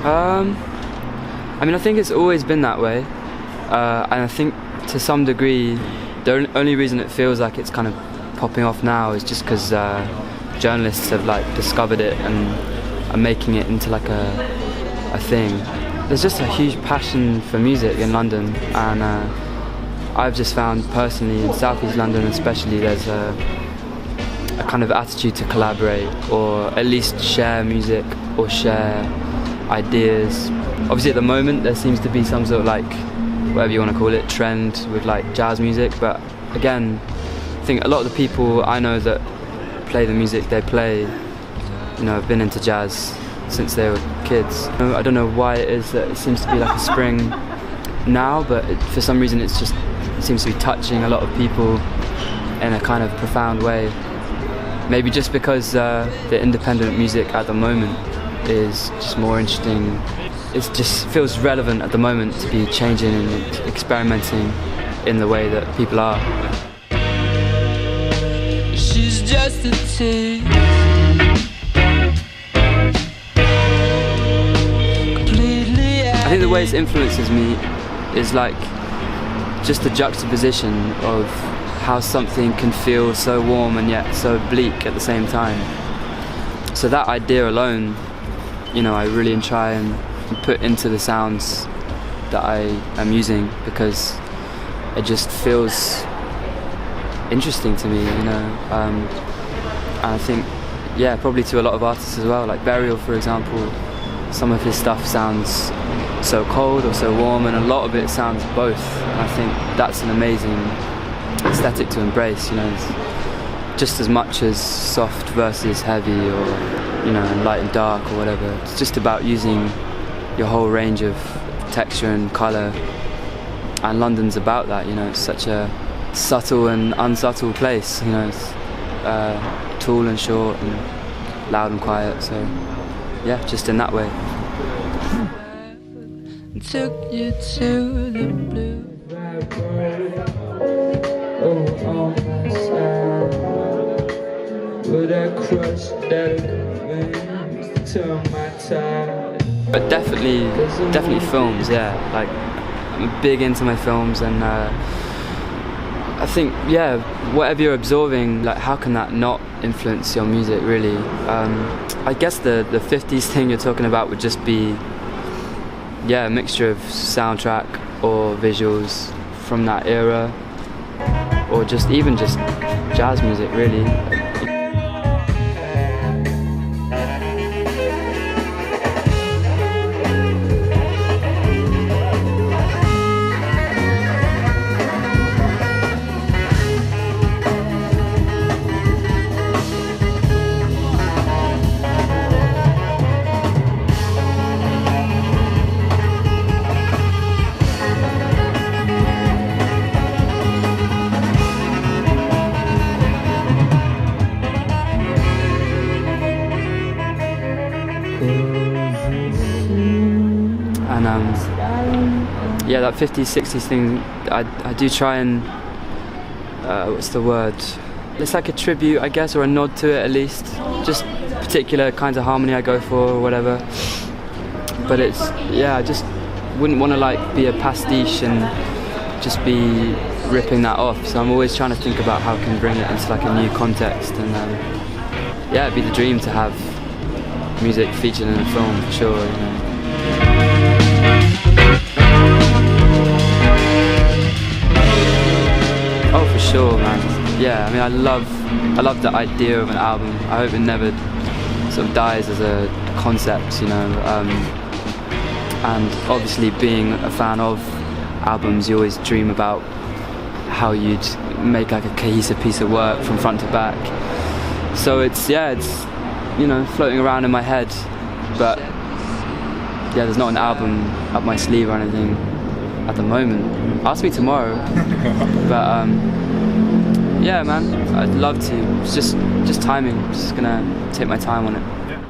I mean, I think it's always been that way, and I think to some degree the only reason it feels like it's kind of popping off now is just because journalists have like discovered it and are making it into like a thing. There's just a huge passion for music in London, and I've just found personally in South East London especially there's a kind of attitude to collaborate or at least share music or share ideas. Obviously at the moment there seems to be some sort of like, whatever you want to call it, trend with like jazz music, but again I think a lot of the people I know that play the music they play, you know, have been into jazz since they were kids. I don't know why it is that it seems to be like a spring now, but for some reason it seems to be touching a lot of people in a kind of profound way. Maybe just because the independent music at the moment is just more interesting. It just feels relevant at the moment to be changing and experimenting in the way that people are. She's just a tease. I think the way it influences me is like just the juxtaposition of how something can feel so warm and yet so bleak at the same time. So that idea alone, you know, I really try and put into the sounds that I am using because it just feels interesting to me, you know. And I think, yeah, probably to a lot of artists as well, like Burial for example, some of his stuff sounds so cold or so warm, and a lot of it sounds both. And I think that's an amazing aesthetic to embrace, you know. It's just as much as soft versus heavy or, you know, light and dark or whatever. It's just about using your whole range of texture and colour, and London's about that, you know. It's such a subtle and unsubtle place, you know. It's tall and short and loud and quiet, so yeah, just in that way. Took you to the blue. Oh, on my side. Would I crush that veins to my tide? But definitely films, yeah. Like, I'm big into my films, and I think, yeah, whatever you're absorbing, like, how can that not influence your music, really? I guess the 50s thing you're talking about would just be, yeah, a mixture of soundtrack or visuals from that era, or just even just jazz music, really. And yeah, that 50s, 60s thing, I do try and, what's the word? It's like a tribute, I guess, or a nod to it at least. Just particular kinds of harmony I go for or whatever. But it's, yeah, I just wouldn't want to like be a pastiche and just be ripping that off. So I'm always trying to think about how I can bring it into like a new context. And yeah, it'd be the dream to have music featured in a film for sure, you know. Oh, for sure, man. Yeah, I mean, I love the idea of an album. I hope it never sort of dies as a concept, you know. And obviously, being a fan of albums, you always dream about how you'd make like a cohesive piece of work from front to back. So it's, yeah, it's, you know, floating around in my head, but yeah, there's not an album up my sleeve or anything at the moment. Ask me tomorrow. But yeah, man, I'd love to. It's just timing. I'm just gonna take my time on it. Yeah.